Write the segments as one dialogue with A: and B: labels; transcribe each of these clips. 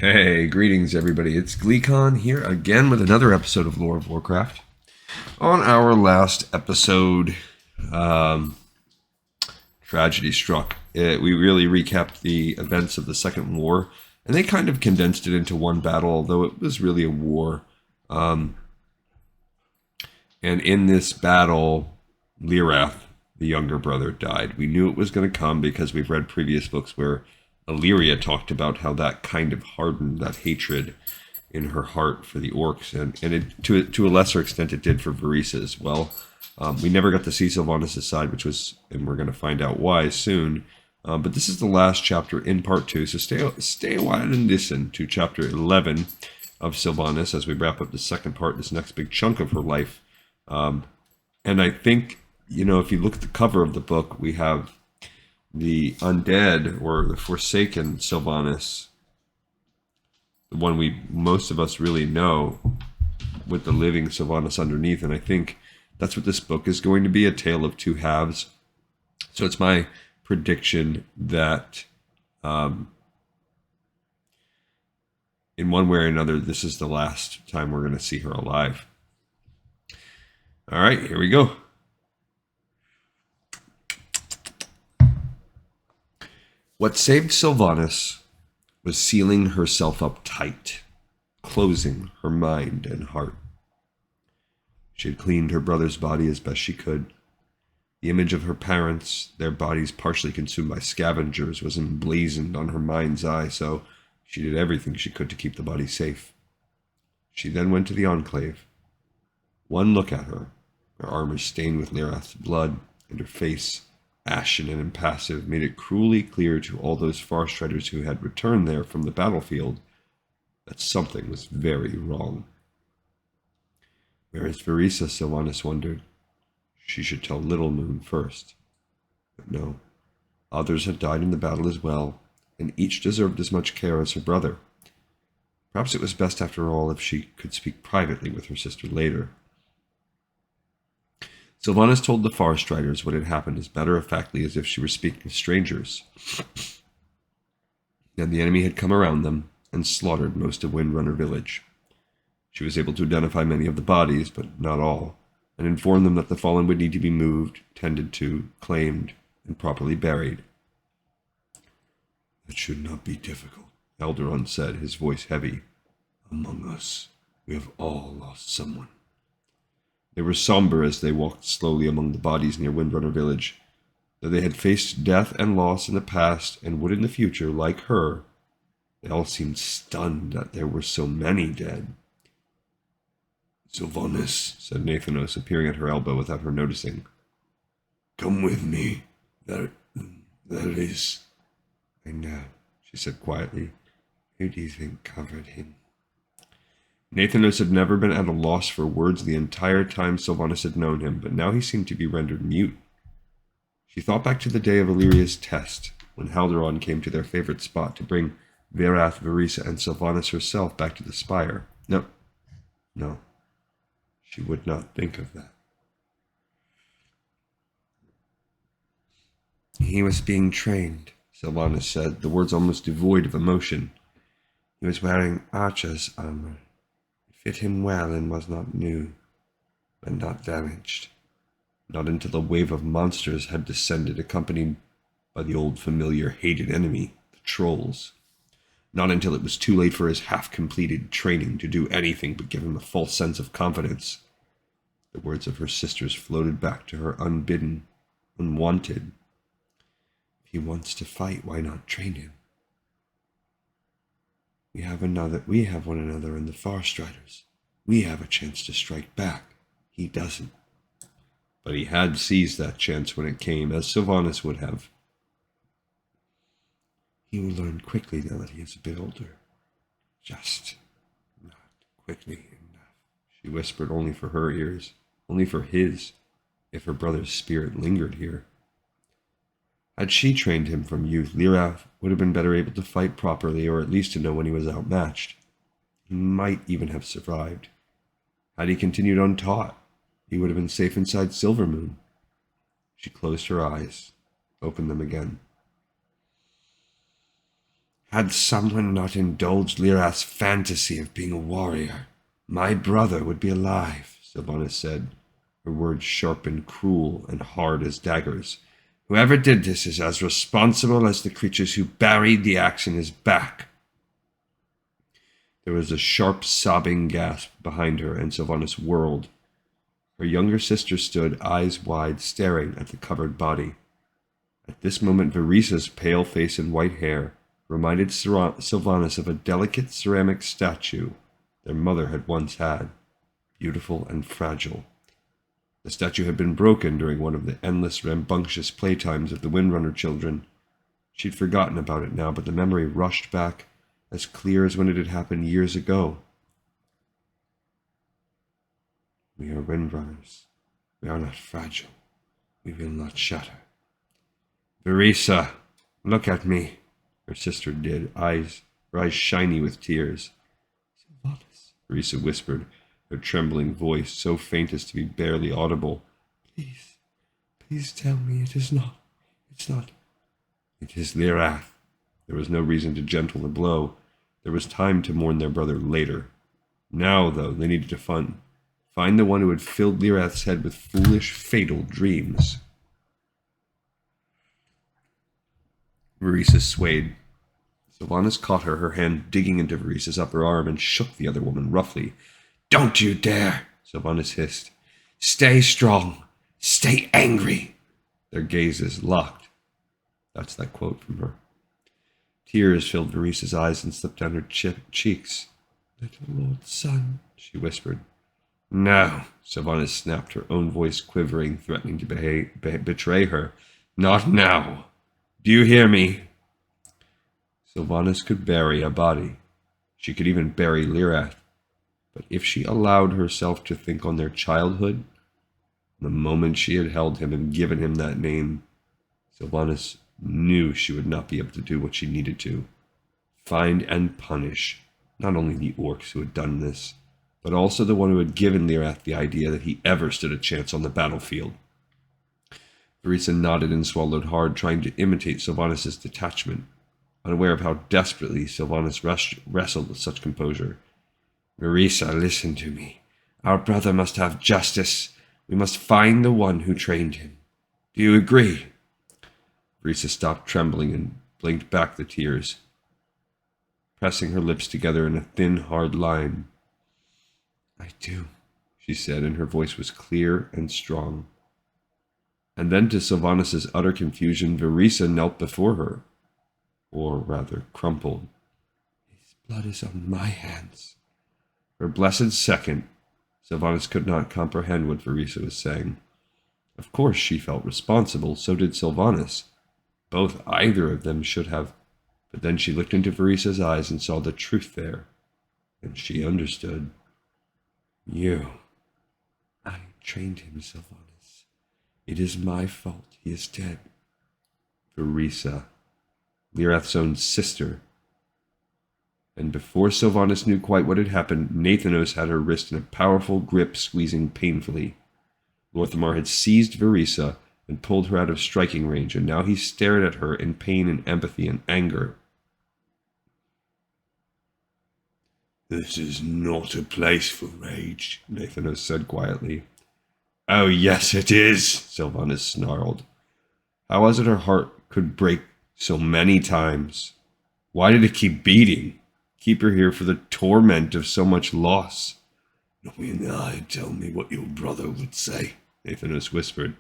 A: Hey, greetings everybody. It's GleeCon here again with another episode of Lore of Warcraft. On our last episode, tragedy struck. We really recapped the events of the Second War, and they kind of condensed it into one battle, although it was really a war. And in this battle, Lyrath, the younger brother, died. We knew it was going to come because we've read previous books where Illyria talked about how that kind of hardened that hatred in her heart for the orcs, and to a lesser extent it did for Varisa as well. We never got to see Sylvanas' side, which was, and we're going to find out why soon. But this is the last chapter in part 2, so stay a while and listen to chapter 11 of Sylvanas as we wrap up the second part, this next big chunk of her life. And I think, if you look at the cover of the book, we have the undead or the forsaken Sylvanas, the one most of us really know, with the living Sylvanas underneath. And I think that's what this book is going to be, a tale of two halves. So it's my prediction that in one way or another, this is the last time we're going to see her alive. All right, here we go. What saved Sylvanas was sealing herself up tight, closing her mind and heart. She had cleaned her brother's body as best she could. The image of her parents, their bodies partially consumed by scavengers, was emblazoned on her mind's eye, so she did everything she could to keep the body safe. She then went to the Enclave. One look at her armor stained with Lyrath's blood, and her face, ashen and impassive, made it cruelly clear to all those Farstriders who had returned there from the battlefield that something was very wrong. Where is Varisa? Sylvanas wondered. She should tell Little Moon first. But no. Others had died in the battle as well, and each deserved as much care as her brother. Perhaps it was best after all if she could speak privately with her sister later. Sylvanas told the Farstriders what had happened as matter-of-factly as if she were speaking to strangers. And the enemy had come around them and slaughtered most of Windrunner village. She was able to identify many of the bodies, but not all, and informed them that the fallen would need to be moved, tended to, claimed, and properly buried. That should not be difficult, Eldaron said, his voice heavy. Among us, we have all lost someone. They were somber as they walked slowly among the bodies near Windrunner village. Though they had faced death and loss in the past and would in the future, like her, they all seemed stunned that there were so many dead. Sylvanas, said Nathanos, appearing at her elbow without her noticing. Come with me. That is... I know, she said quietly. Who do you think covered him? Nathanos had never been at a loss for words the entire time Sylvanas had known him, but now he seemed to be rendered mute. She thought back to the day of Illyria's test, when Haldoran came to their favorite spot to bring Verath, Varisa, and Sylvanas herself back to the spire. No. She would not think of that. He was being trained, Sylvanas said, the words almost devoid of emotion. He was wearing archer's armor. It fit him well and was not new, but not damaged. Not until a wave of monsters had descended, accompanied by the old familiar hated enemy, the trolls. Not until it was too late for his half-completed training to do anything but give him a false sense of confidence. The words of her sisters floated back to her unbidden, unwanted. If he wants to fight, why not train him? We have one another in the Farstriders. We have a chance to strike back. He doesn't. But he had seized that chance when it came, as Sylvanas would have. He will learn quickly now that he is a bit older. Just not quickly enough, she whispered, only for her ears, only for his, if her brother's spirit lingered here. Had she trained him from youth, Lyrath would have been better able to fight properly, or at least to know when he was outmatched. He might even have survived. Had he continued untaught, he would have been safe inside Silvermoon. She closed her eyes, opened them again. Had someone not indulged Lyrath's fantasy of being a warrior, my brother would be alive, Sylvanas said, her words sharp and cruel and hard as daggers. Whoever did this is as responsible as the creatures who buried the axe in his back. There was a sharp sobbing gasp behind her, and Sylvanas whirled. Her younger sister stood, eyes wide, staring at the covered body. At this moment, Virissa's pale face and white hair reminded Sylvanas of a delicate ceramic statue their mother had once had, beautiful and fragile. The statue had been broken during one of the endless, rambunctious playtimes of the Windrunner children. She'd forgotten about it now, but the memory rushed back, as clear as when it had happened years ago. We are Windrunners. We are not fragile. We will not shatter. Virissa, look at me. Her sister did, her eyes shiny with tears. Sylvanas, Virissa whispered, her trembling voice so faint as to be barely audible. Please tell me it's not. It is Lyrath. There was no reason to gentle the blow. There was time to mourn their brother later. Now, though, they needed to find the one who had filled Lyrath's head with foolish, fatal dreams. Virissa swayed. Sylvanas caught her hand digging into Virissa's upper arm, and shook the other woman roughly. Don't you dare, Sylvanas hissed. Stay strong. Stay angry. Their gazes locked. That's that quote from her. Tears filled Virissa's eyes and slipped down her cheeks. Little Lord's son, she whispered. No, Sylvanas snapped, her own voice quivering, threatening to betray her. Not now. Do you hear me? Sylvanas could bury a body. She could even bury Lyrath. But if she allowed herself to think on their childhood, the moment she had held him and given him that name, Sylvanas knew she would not be able to do what she needed to. Find and punish not only the orcs who had done this, but also the one who had given Lyrath the idea that he ever stood a chance on the battlefield. Virissa nodded and swallowed hard, trying to imitate Sylvanas' detachment, unaware of how desperately Sylvanas wrestled with such composure. Virissa, listen to me. Our brother must have justice. We must find the one who trained him. Do you agree? Virissa stopped trembling and blinked back the tears, pressing her lips together in a thin, hard line. I do, she said, and her voice was clear and strong. And then, to Sylvanas' utter confusion, Virissa knelt before her, or rather crumpled. His blood is on my hands. For a blessed second, Sylvanas could not comprehend what Virissa was saying. Of course she felt responsible, so did Sylvanas. Either of them should have. But then she looked into Virissa's eyes and saw the truth there, and she understood. I trained him, Sylvanas. It is my fault he is dead. Virissa, Lyrath's own sister. And before Sylvanas knew quite what had happened, Nathanos had her wrist in a powerful grip, squeezing painfully. Lorthamar had seized Virissa and pulled her out of striking range, and now he stared at her in pain and empathy and anger. This is not a place for rage, Nathanos said quietly. Oh, yes, it is, Sylvanas snarled. How was it her heart could break so many times? Why did it keep beating? Keep her here for the torment of so much loss? Knowing I tell me what your brother would say, Nathanos whispered.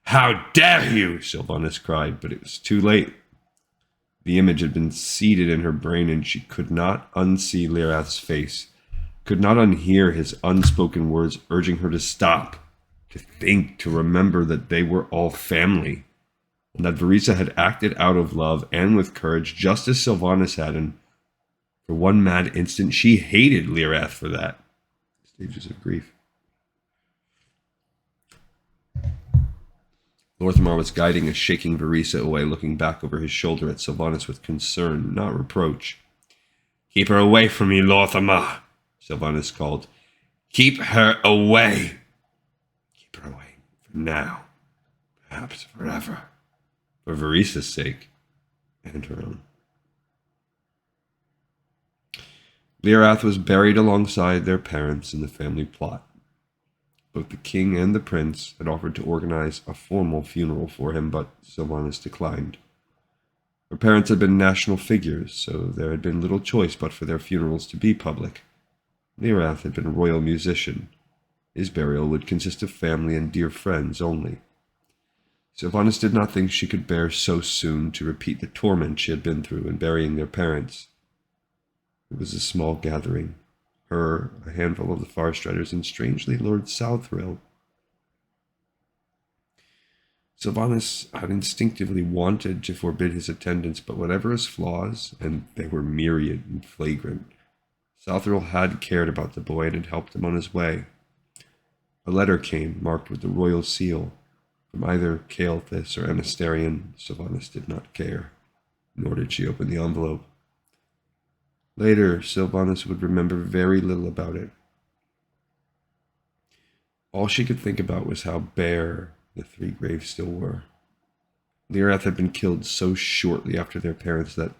A: How dare you, Sylvanas cried, but it was too late. The image had been seated in her brain, and she could not unsee Lyrath's face, could not unhear his unspoken words urging her to stop, to think, to remember that they were all family, and that Virissa had acted out of love and with courage just as Sylvanas had, and for one mad instant she hated Lyrath for that. Stages of grief. Lorthamar was guiding a shaking Virissa away, looking back over his shoulder at Sylvanas with concern, not reproach. Keep her away from me, Lorthamar, Sylvanas called. Keep her away. Keep her away for now, perhaps forever, for Virissa's sake and her own. Lyrath was buried alongside their parents in the family plot. Both the king and the prince had offered to organize a formal funeral for him, but Sylvanas declined. Her parents had been national figures, so there had been little choice but for their funerals to be public. Lyrath had been a royal musician. His burial would consist of family and dear friends only. Sylvanas did not think she could bear so soon to repeat the torment she had been through in burying their parents. It was a small gathering. Her, a handful of the Farstriders, and strangely Lord Southrill. Sylvanas had instinctively wanted to forbid his attendance, but whatever his flaws, and they were myriad and flagrant, Southrill had cared about the boy and had helped him on his way. A letter came, marked with the royal seal, from either Kael'thas or Emissarion. Sylvanas did not care, nor did she open the envelope. Later, Sylvanas would remember very little about it. All she could think about was how bare the three graves still were. Lyrath had been killed so shortly after their parents that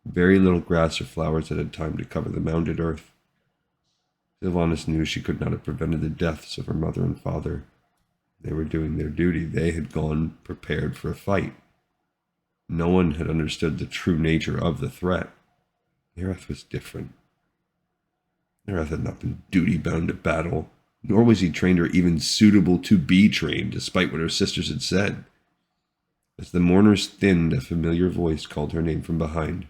A: very little grass or flowers had had time to cover the mounded earth. Sylvanas knew she could not have prevented the deaths of her mother and father. They were doing their duty. They had gone prepared for a fight. No one had understood the true nature of the threat. Lyrath was different. Lyrath had not been duty-bound to battle, nor was he trained or even suitable to be trained, despite what her sisters had said. As the mourners thinned, a familiar voice called her name from behind.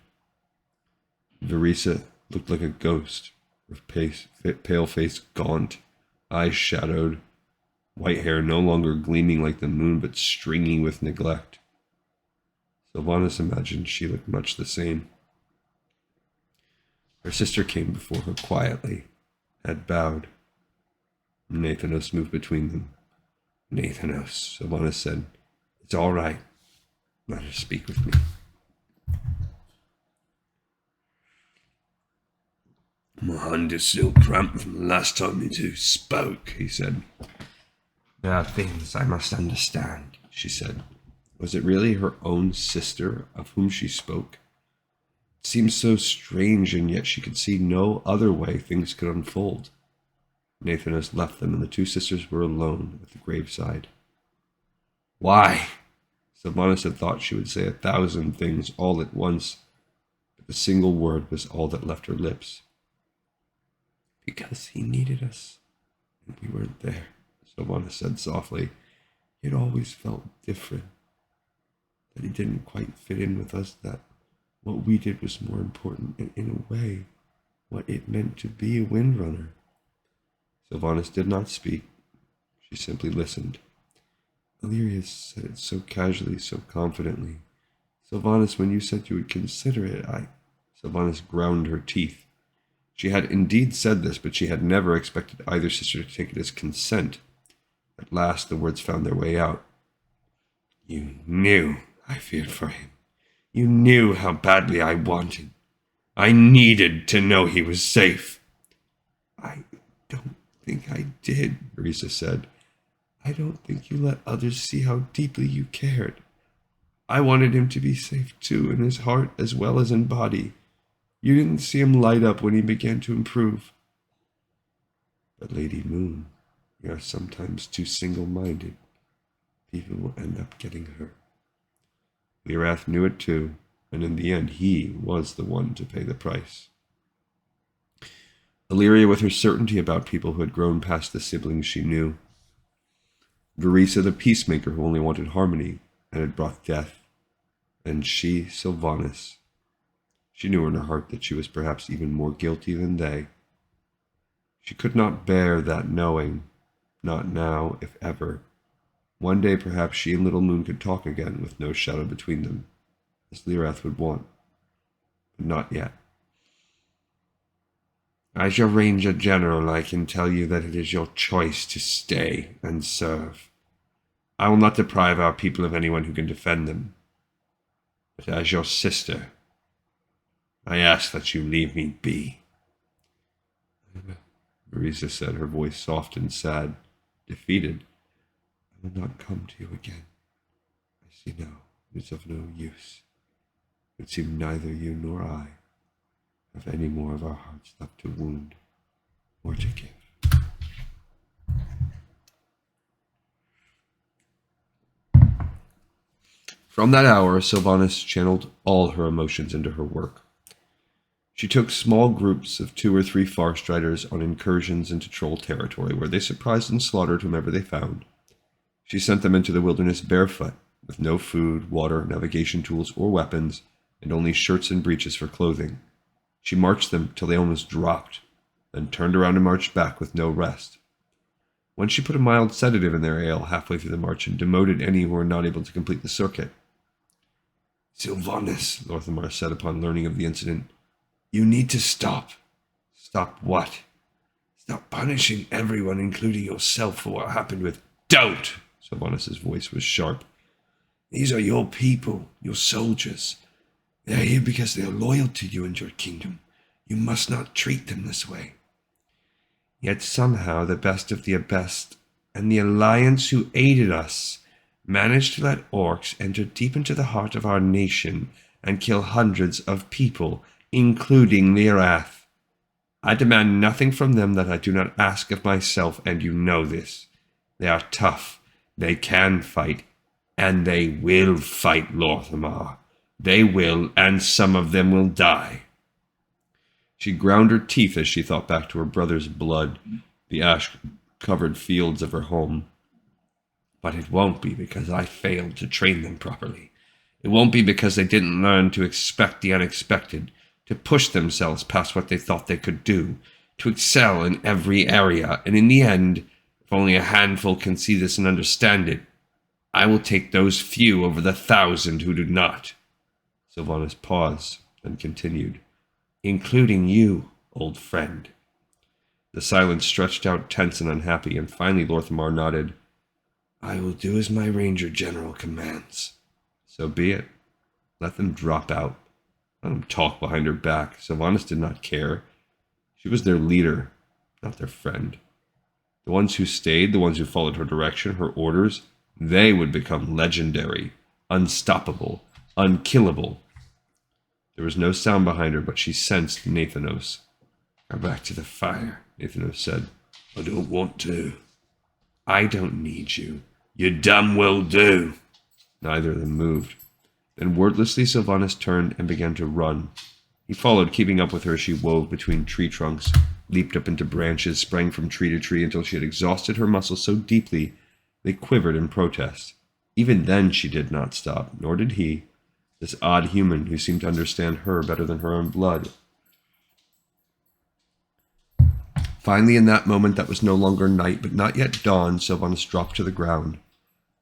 A: Verisa looked like a ghost, her pale face gaunt, eyes shadowed, white hair no longer gleaming like the moon, but stringy with neglect. Sylvanas imagined she looked much the same. Her sister came before her quietly, head bowed. Nathanos moved between them. Nathanos, Sylvanas said, "It's all right. Let her speak with me." "My hand is still cramped from the last time you two spoke," he said. "There are things I must understand," she said. Was it really her own sister of whom she spoke? It seemed so strange, and yet she could see no other way things could unfold. Nathanos left them, and the two sisters were alone at the graveside. "Why?" Sylvanas had thought she would say 1,000 things all at once, but the single word was all that left her lips. "Because he needed us, and we weren't there," Sylvanas said softly. "It always felt different, that he didn't quite fit in with us, that what we did was more important, and in a way, what it meant to be a Windrunner." Sylvanas did not speak. She simply listened. Illyria said it so casually, so confidently. "Sylvanas, when you said you would consider it, Sylvanas ground her teeth. She had indeed said this, but she had never expected either sister to take it as consent. At last the words found their way out. "You knew I feared for him. You knew how badly I wanted. I needed to know he was safe." "I don't think I did," Verisa said. "I don't think you let others see how deeply you cared. I wanted him to be safe too, in his heart as well as in body. You didn't see him light up when he began to improve." "But Lady Moon, you are sometimes too single-minded. People will end up getting hurt." Lyrath knew it too, and in the end he was the one to pay the price. Illyria with her certainty about people who had grown past the siblings she knew. Verisa the peacemaker who only wanted harmony and had brought death. And she, Sylvanas. She knew in her heart that she was perhaps even more guilty than they. She could not bear that knowing, not now, if ever. One day perhaps she and Little Moon could talk again with no shadow between them, as Lyrath would want. But not yet. "As your Ranger General, I can tell you that it is your choice to stay and serve. I will not deprive our people of anyone who can defend them. But as your sister, I ask that you leave me be." Verisa said, her voice soft and sad, defeated. "I will not come to you again. I see now it is of no use. It would seem neither you nor I have any more of our hearts left to wound or to give. From that hour, Sylvanas channeled all her emotions into her work. She took small groups of 2 or 3 Farstriders on incursions into troll territory, where they surprised and slaughtered whomever they found. She sent them into the wilderness barefoot, with no food, water, navigation tools, or weapons, and only shirts and breeches for clothing. She marched them till they almost dropped, then turned around and marched back with no rest. Once she put a mild sedative in their ale halfway through the march and demoted any who were not able to complete the circuit. "Sylvanas," Lorthamar said upon learning of the incident, "you need to stop." "Stop what?" "Stop punishing everyone, including yourself, for what happened with..." "Don't!" Sylvanas' voice was sharp. "These are your people, your soldiers. They are here because they are loyal to you and your kingdom. You must not treat them this way." Yet somehow the best of the best and the Alliance who aided us managed to let orcs enter deep into the heart of our nation and kill hundreds of people, including Lirath. I demand nothing from them that I do not ask of myself, and you know this. They are tough, they can fight, and they will fight, Lorthamar. They will, and some of them will die. She ground her teeth as she thought back to her brother's blood, the ash-covered fields of her home. But it won't be because I failed to train them properly. It won't be because they didn't learn to expect the unexpected, to push themselves past what they thought they could do, to excel in every area, and in the end, if only a handful can see this and understand it, I will take those few over the 1,000 who do not. Sylvanas paused, then continued, "Including you, old friend." The silence stretched out tense and unhappy, and finally Lorthamar nodded. "I will do as my Ranger General commands." "So be it. Let them drop out. Let them talk behind her back." Sylvanas did not care. She was their leader, not their friend. The ones who stayed, the ones who followed her direction, her orders, they would become legendary, unstoppable, unkillable. There was no sound behind her, but she sensed Nathanos. "Go back to the fire," Nathanos said. "I don't want to." "I don't need you." "You damn well do." Neither of them moved. Then wordlessly Sylvanas turned and began to run. He followed, keeping up with her as she wove between tree trunks, leaped up into branches, sprang from tree to tree until she had exhausted her muscles so deeply they quivered in protest. Even then she did not stop, nor did he, this odd human who seemed to understand her better than her own blood. Finally, in that moment that was no longer night, but not yet dawn, Sylvanas dropped to the ground,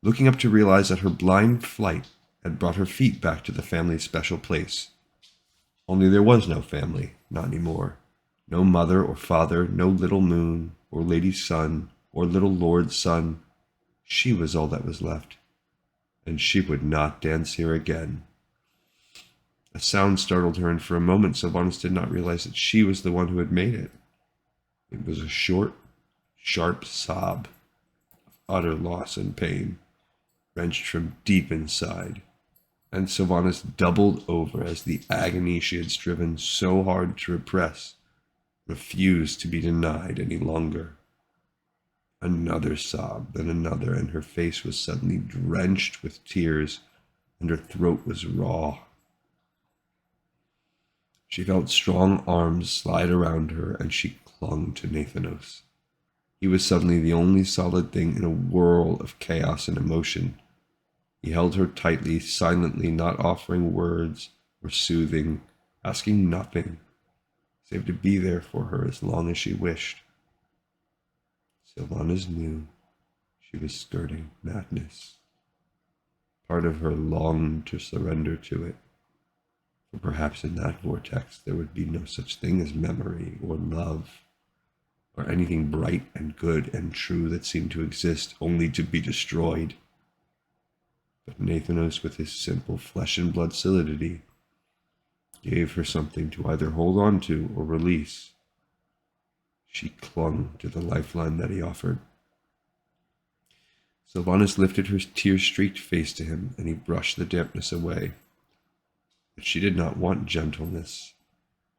A: looking up to realize that her blind flight had brought her feet back to the family's special place. Only there was no family, not anymore. No mother or father, no little moon, or lady's son, or little lord's son. She was all that was left, and she would not dance here again. A sound startled her, and for a moment Sylvanas did not realize that she was the one who had made it. It was a short, sharp sob of utter loss and pain, wrenched from deep inside, and Sylvanas doubled over as the agony she had striven so hard to repress refused to be denied any longer. Another sob, then another, and her face was suddenly drenched with tears, and her throat was raw. She felt strong arms slide around her, and she clung to Nathanos. He was suddenly the only solid thing in a whirl of chaos and emotion. He held her tightly, silently, not offering words or soothing, asking nothing, save to be there for her as long as she wished. Sylvanas knew she was skirting madness. Part of her longed to surrender to it, for perhaps in that vortex there would be no such thing as memory or love, or anything bright and good and true that seemed to exist only to be destroyed. But Nathanos, with his simple flesh and blood solidity, gave her something to either hold on to or release. She clung to the lifeline that he offered. Sylvanas lifted her tear-streaked face to him, and he brushed the dampness away. But she did not want gentleness.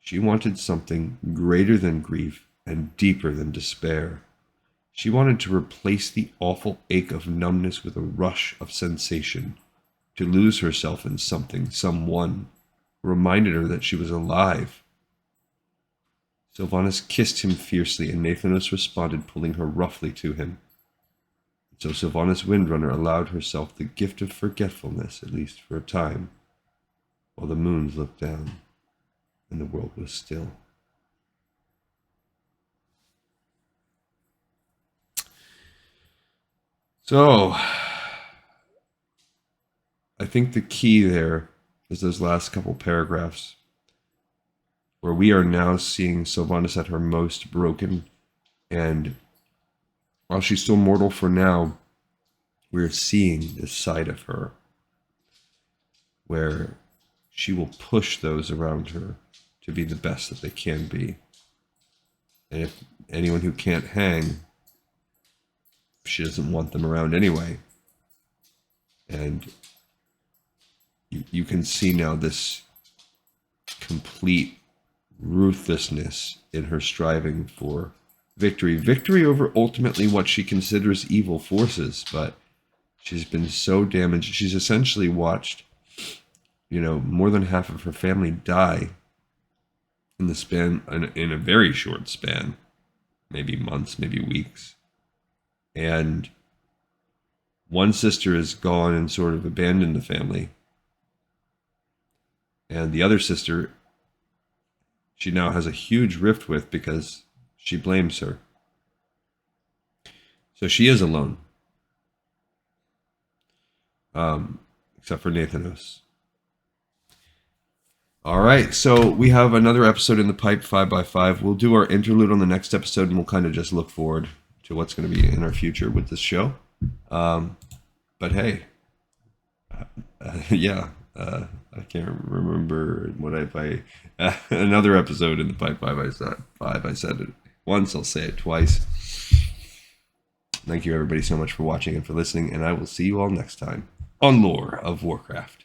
A: She wanted something greater than grief and deeper than despair. She wanted to replace the awful ache of numbness with a rush of sensation, to lose herself in something, someone, who reminded her that she was alive. Sylvanas kissed him fiercely, and Nathanos responded, pulling her roughly to him. So Sylvanas Windrunner allowed herself the gift of forgetfulness, at least for a time, while the moons looked down and the world was still. So, I think the key there is those last couple paragraphs, where we are now seeing Sylvanas at her most broken, and while she's still mortal for now, we're seeing this side of her where she will push those around her to be the best that they can be. And if anyone who can't hang, she doesn't want them around anyway. And you can see now this complete ruthlessness in her striving for victory. Victory over ultimately what she considers evil forces, but she's been so damaged. She's essentially watched, more than half of her family die in the span, in a very short span, maybe months, maybe weeks. And one sister is gone and sort of abandoned the family. And the other sister, she now has a huge rift with because she blames her. So she is alone. Except for Nathanos. All right, so we have another episode in the pipe, 5x5. We'll do our interlude on the next episode, and we'll kind of just look forward to what's going to be in our future with this show. But hey, I can't remember what another episode in the pipe, 5x5. I said it once, I'll say it twice. Thank you everybody so much for watching and for listening, and I will see you all next time on Lore of Warcraft.